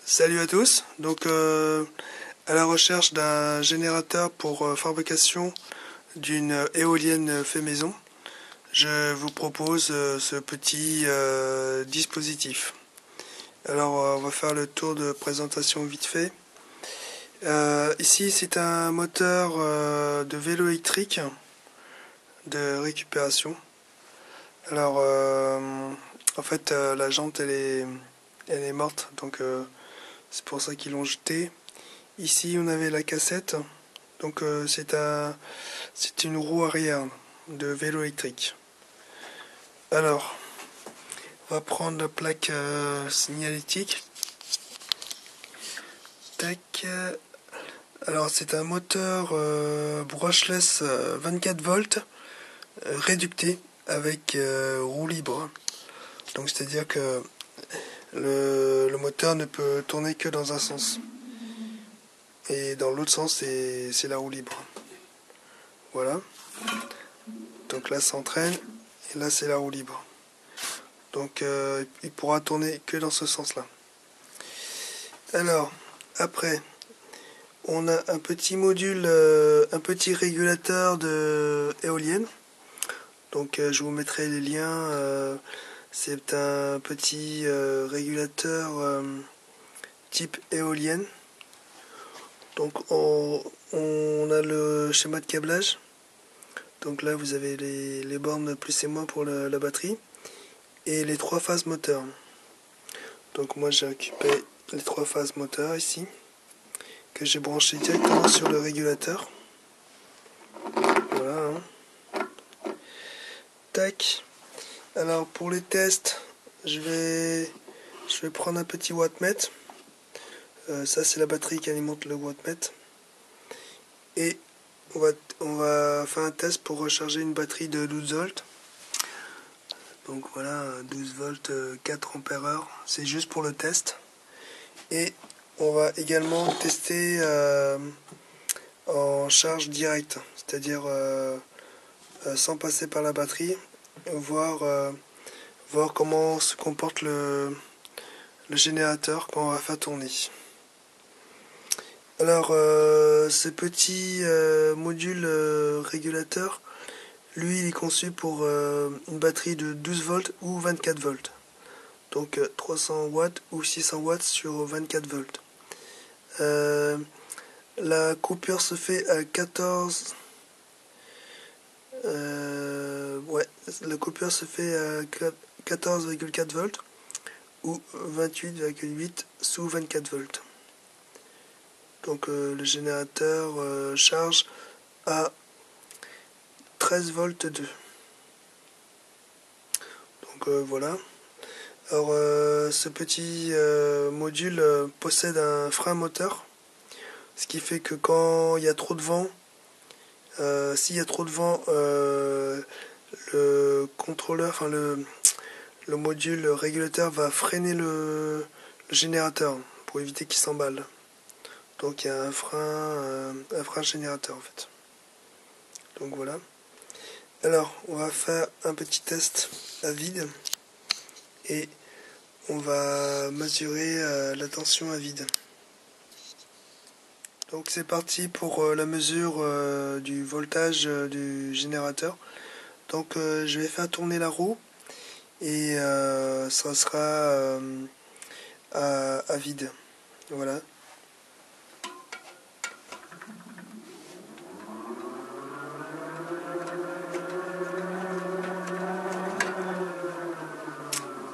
Salut à tous, donc à la recherche d'un générateur pour fabrication d'une éolienne fait maison, je vous propose ce petit dispositif. Alors on va faire le tour de présentation vite fait. Ici c'est un moteur de vélo électrique de récupération. Alors en fait la jante elle est morte, donc c'est pour ça qu'ils l'ont jeté. Ici on avait la cassette, donc c'est une roue arrière de vélo électrique. Alors on va prendre la plaque signalétique. Tac. Alors c'est un moteur brushless 24 volts réducté avec roue libre. Donc c'est à dire que le moteur ne peut tourner que dans un sens. Et dans l'autre sens c'est la roue libre. Voilà. Donc là ça entraîne et là c'est la roue libre. Donc il pourra tourner que dans ce sens là. Alors après on a un petit module, un petit régulateur de éolienne. Donc je vous mettrai les liens. C'est un petit régulateur type éolienne. Donc on a le schéma de câblage. Donc là vous avez les bornes plus et moins pour la batterie. Et les 3 phases moteurs. Donc moi j'ai récupéré les 3 phases moteurs ici, que j'ai branché directement sur le régulateur. Voilà. Tac. Alors pour les tests, je vais prendre un petit wattmètre. Ça c'est la batterie qui alimente le wattmètre. Et on va faire un test pour recharger une batterie de 12 volts. Donc voilà, 12 volts, 4 ampères heure. C'est juste pour le test. Et on va également tester en charge directe, c'est-à-dire sans passer par la batterie, voir comment se comporte le générateur qu'on va faire tourner. Alors ce petit module régulateur, lui il est conçu pour une batterie de 12 volts ou 24 volts. Donc 300 watts ou 600 watts sur 24 volts. La coupure se fait à 14. La coupure se fait à 14,4 volts ou 28,8 sous 24 volts. Donc le générateur charge à 13 volts 2. Donc voilà. Alors ce petit module possède un frein moteur, ce qui fait que quand il y a trop de vent, s'il y a trop de vent, le contrôleur, enfin le module régulateur va freiner le générateur pour éviter qu'il s'emballe. Donc il y a un frein générateur en fait. Donc voilà. Alors on va faire un petit test à vide et on va mesurer la tension à vide. Donc c'est parti pour la mesure du voltage du générateur. Donc je vais faire tourner la roue et ça sera à vide. Voilà.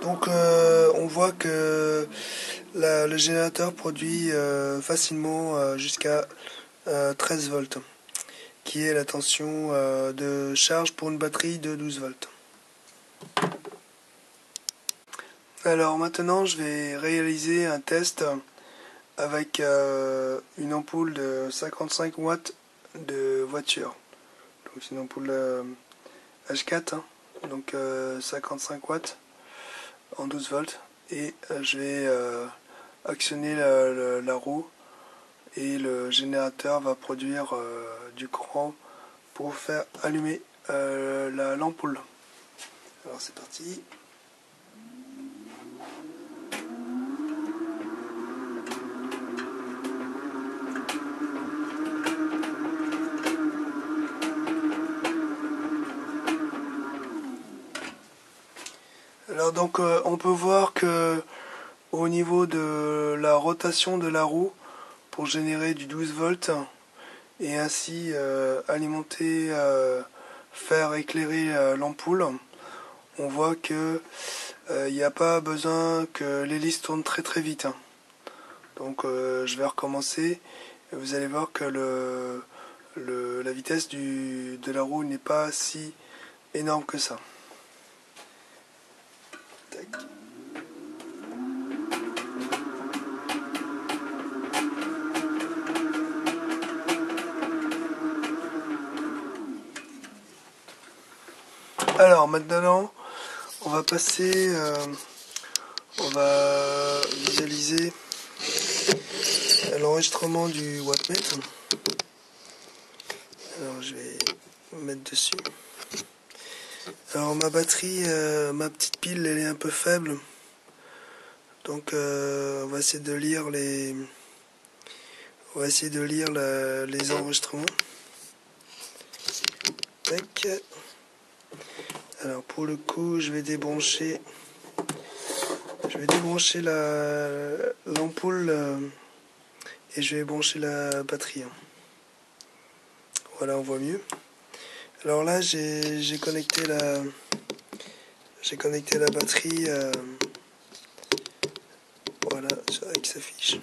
Donc on voit que le générateur produit facilement jusqu'à 13 volts, qui est la tension de charge pour une batterie de 12 volts. Alors maintenant je vais réaliser un test avec une ampoule de 55 watts de voiture. Donc c'est une ampoule H4, hein, donc 55 watts en 12 volts. Et je vais actionner la roue et le générateur va produire du courant pour faire allumer l'ampoule. Alors c'est parti. Alors donc on peut voir que au niveau de la rotation de la roue pour générer du 12 volts et ainsi alimenter, faire éclairer l'ampoule, on voit que il n'y a pas besoin que l'hélice tourne très très vite. Donc je vais recommencer et vous allez voir que la vitesse de la roue n'est pas si énorme que ça. Tac. Alors maintenant on va passer, on va visualiser l'enregistrement du wattmètre. Alors je vais me mettre dessus. Alors ma batterie, ma petite pile, elle est un peu faible. Donc on va essayer de lire les enregistrements. Tac. Alors pour le coup, je vais débrancher l'ampoule et je vais brancher la batterie. Voilà, on voit mieux. Alors là, j'ai connecté la batterie. Voilà, c'est vrai que ça s'affiche.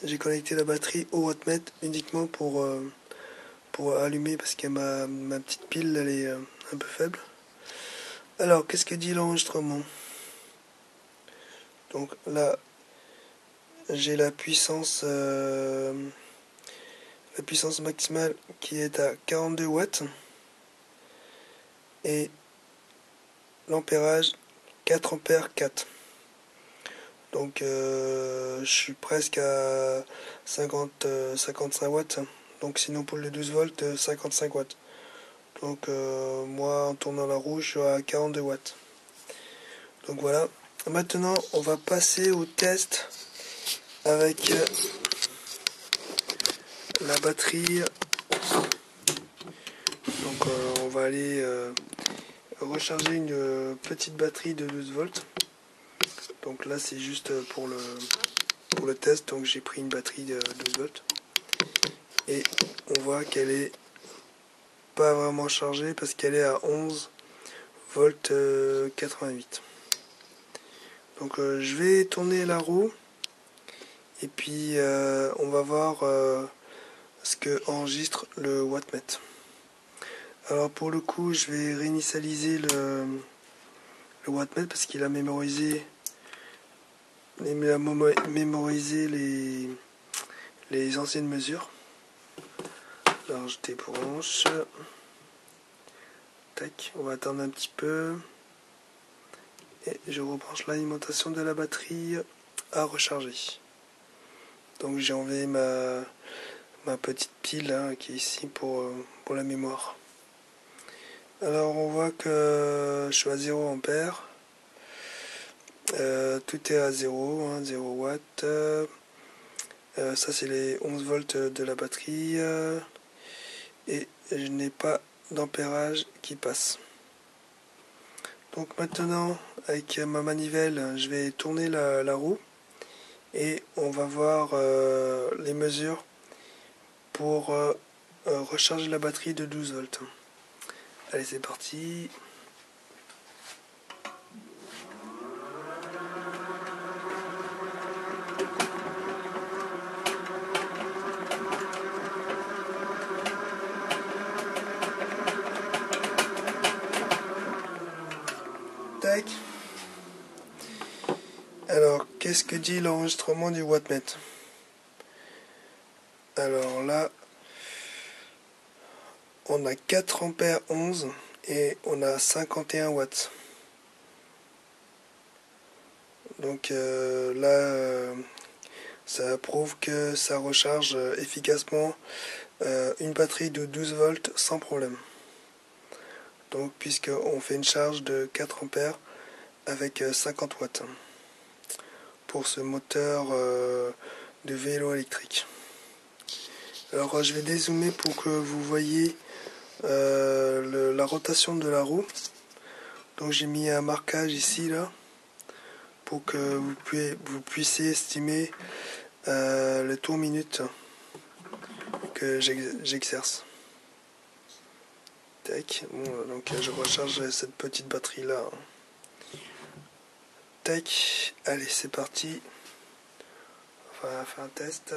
J'ai connecté la batterie au wattmètre uniquement pour allumer parce que ma petite pile elle est un peu faible. Alors, qu'est-ce que dit l'enregistrement? Donc là, j'ai la puissance maximale qui est à 42 watts et l'ampérage 4 ampères 4. Donc je suis presque à 55 watts. Donc sinon pour les 12 volts, 55 watts. Donc moi en tournant la roue, je suis à 42 watts. Donc voilà. Maintenant on va passer au test avec la batterie. Donc on va aller recharger une petite batterie de 12 volts. Donc là c'est juste pour le test. Donc j'ai pris une batterie de 12 volts. Et on voit qu'elle est pas vraiment chargée parce qu'elle est à 11 volts 88. Donc je vais tourner la roue et puis on va voir ce que enregistre le wattmètre. Alors pour le coup je vais réinitialiser le wattmètre parce qu'il a mémorisé les anciennes mesures. Alors je débranche. Tac, on va attendre un petit peu. Et je rebranche l'alimentation de la batterie à recharger. Donc j'ai enlevé ma petite pile hein, qui est ici pour la mémoire. Alors on voit que je suis à 0 ampère. Tout est à 0, hein, 0 watts. Ça c'est les 11 volts de la batterie. Et je n'ai pas d'ampérage qui passe. Donc maintenant avec ma manivelle je vais tourner la roue et on va voir les mesures pour recharger la batterie de 12 volts. Allez c'est parti. Tac. Alors, qu'est-ce que dit l'enregistrement du wattmètre? Alors là, on a 4 ampères 11 et on a 51 watts. Donc là, ça prouve que ça recharge efficacement une batterie de 12 volts sans problème. Donc puisqu'on fait une charge de 4 ampères avec 50 watts pour ce moteur de vélo électrique. Alors je vais dézoomer pour que vous voyez la rotation de la roue. Donc j'ai mis un marquage ici là pour que vous puissiez estimer le tour minute que j'exerce. Tac, bon, donc je recharge cette petite batterie là. Tac, allez c'est parti. On va faire un test.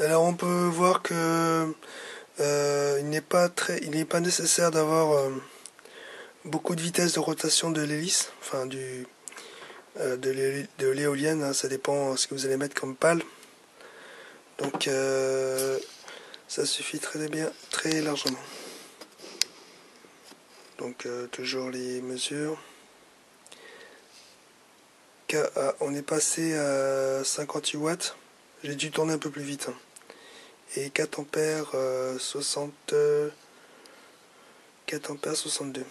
Alors on peut voir que il n'est pas nécessaire d'avoir beaucoup de vitesse de rotation de l'hélice, enfin de l'éolienne, hein, ça dépend ce que vous allez mettre comme pale. Donc ça suffit très bien, très largement. Donc toujours les mesures. On est passé à 58 watts. J'ai dû tourner un peu plus vite. Hein. Et 4 ampères 4 ampères 62.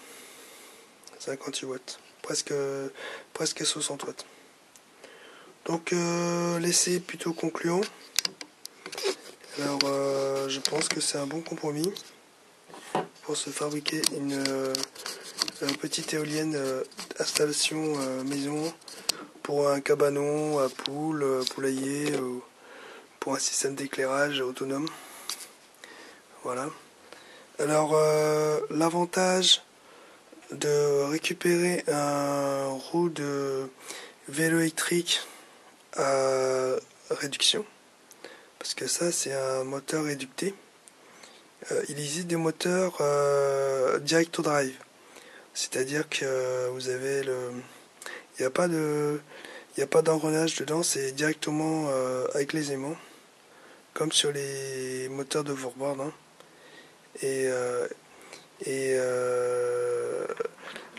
58 watts. Presque 60 watts. Donc l'essai est plutôt concluant. Alors je pense que c'est un bon compromis pour se fabriquer une petite éolienne installation maison pour un cabanon à poules, poulailler, pour un système d'éclairage autonome. Voilà. Alors l'avantage de récupérer un roue de vélo électrique à réduction, parce que ça c'est un moteur réducté. Il existe des moteurs direct drive, c'est-à-dire que vous avez il n'y a pas d'engrenage dedans, c'est directement avec les aimants, comme sur les moteurs de voorboard. Hein. Et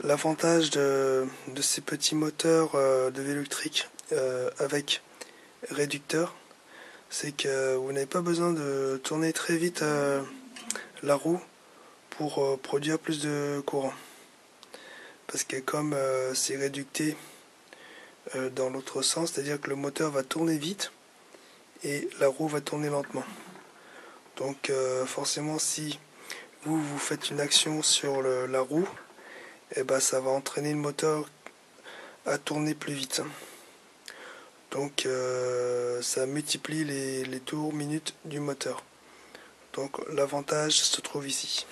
l'avantage de ces petits moteurs de vélo électrique avec réducteur, c'est que vous n'avez pas besoin de tourner très vite la roue pour produire plus de courant. Parce que comme c'est réducté dans l'autre sens, c'est-à-dire que le moteur va tourner vite et la roue va tourner lentement. Donc forcément si vous faites une action sur la roue, et ben ça va entraîner le moteur à tourner plus vite. Donc ça multiplie les tours minutes du moteur. Donc l'avantage se trouve ici.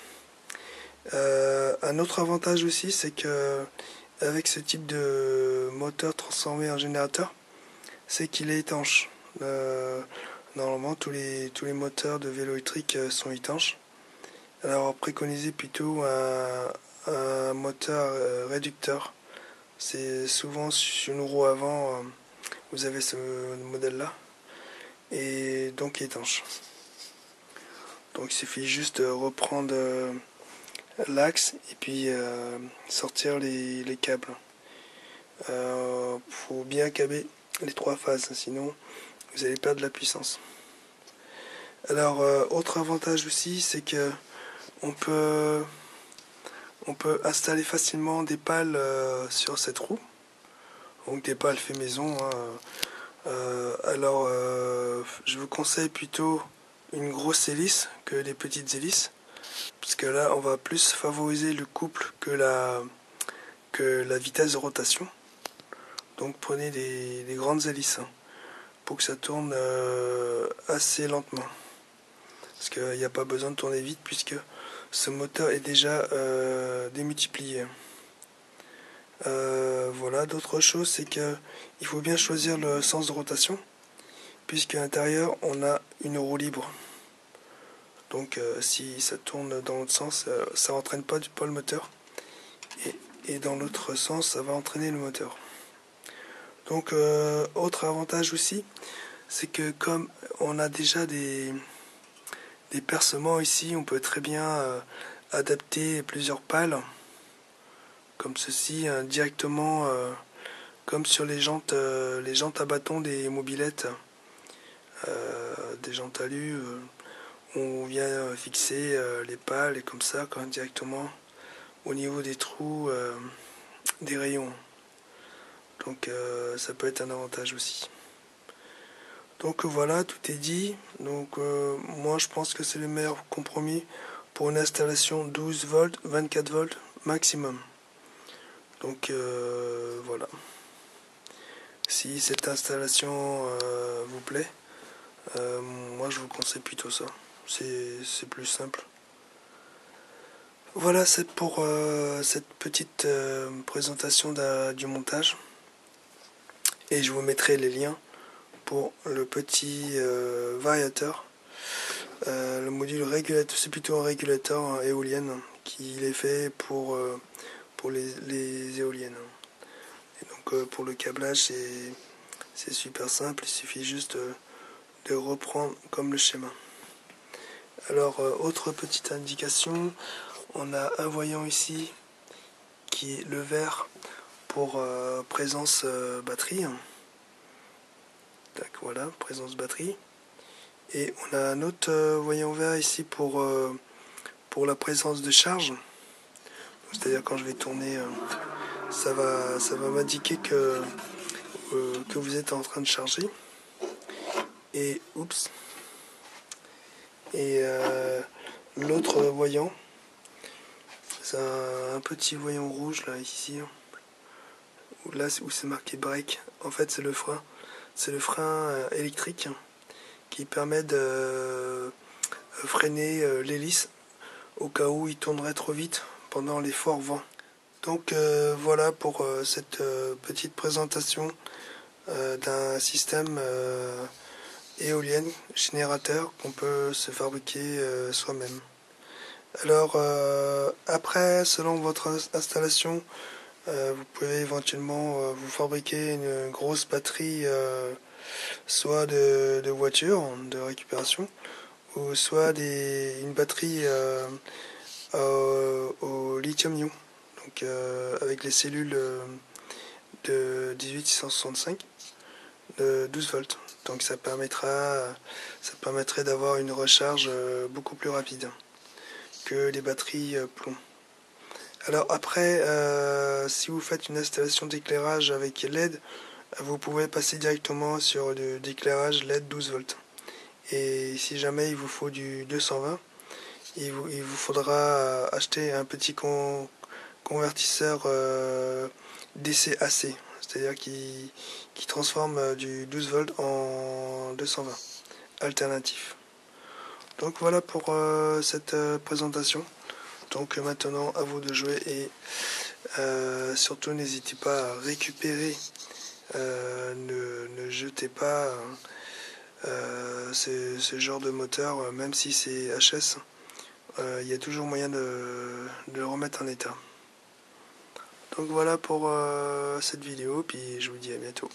Un autre avantage aussi, c'est que avec ce type de moteur transformé en générateur, c'est qu'il est étanche. Normalement tous les moteurs de vélo électrique sont étanches. Alors préconisez plutôt un moteur réducteur. C'est souvent sur une roue avant, vous avez ce modèle là, et donc étanche. Donc il suffit juste de reprendre l'axe et puis sortir les câbles. Faut bien câbler les 3 phases, sinon vous allez perdre la puissance. Alors autre avantage aussi, c'est que on peut installer facilement des pales sur cette roue, donc des pales fait maison. Hein. Alors je vous conseille plutôt une grosse hélice que les petites hélices, parce que là on va plus favoriser le couple que la vitesse de rotation. Donc prenez des grandes hélices hein, pour que ça tourne assez lentement, parce qu'il n'y a pas besoin de tourner vite puisque ce moteur est déjà démultiplié. Voilà, d'autres choses, c'est que il faut bien choisir le sens de rotation, puisqu'à l'intérieur on a une roue libre. Donc si ça tourne dans l'autre sens, ça n'entraîne pas le moteur, et dans l'autre sens ça va entraîner le moteur. Donc autre avantage aussi, c'est que comme on a déjà des percements ici, on peut très bien adapter plusieurs pales comme ceci directement comme sur les jantes à bâton des mobylettes, des jantes alu, on vient fixer les pales et comme ça directement au niveau des trous des rayons. Donc ça peut être un avantage aussi. Donc voilà, tout est dit. Donc moi je pense que c'est le meilleur compromis pour une installation 12 volts, 24 volts maximum. Donc voilà. Si cette installation vous plaît, moi je vous conseille plutôt ça. C'est plus simple. Voilà, c'est pour cette petite présentation du montage. Et je vous mettrai les liens pour le petit variateur. Le module régulateur, c'est plutôt un régulateur éolienne qui est fait pour les éoliennes. Et donc pour le câblage, c'est super simple, il suffit juste de reprendre comme le schéma. Alors, autre petite indication, on a un voyant ici qui est le vert pour présence batterie. Tac, voilà, présence batterie. Et on a un autre voyant vert ici pour la présence de charge. C'est-à-dire quand je vais tourner, ça va m'indiquer que vous êtes en train de charger. Et oups. Et l'autre voyant, c'est un petit voyant rouge là ici, où c'est marqué break. En fait c'est le frein. C'est le frein électrique qui permet de freiner l'hélice au cas où il tournerait trop vite pendant les forts vents. Donc voilà pour cette petite présentation d'un système éolien générateur qu'on peut se fabriquer soi-même. Alors après, selon votre installation, vous pouvez éventuellement vous fabriquer une grosse batterie soit de voiture, de récupération, ou soit une batterie au lithium-ion, donc avec les cellules de 18665 de 12 volts. Donc ça permettrait d'avoir une recharge beaucoup plus rapide que les batteries plomb. Alors après, si vous faites une installation d'éclairage avec LED, vous pouvez passer directement sur d'éclairage LED 12 volts. Et si jamais il vous faut du 220, il vous faudra acheter un petit convertisseur DC-AC, c'est-à-dire qui transforme du 12 volts en 220 alternatif. Donc voilà pour cette présentation. Donc maintenant à vous de jouer et surtout n'hésitez pas à récupérer, ne jetez pas ce genre de moteur, même si c'est HS, il y a toujours moyen de le remettre en état. Donc voilà pour cette vidéo, puis je vous dis à bientôt.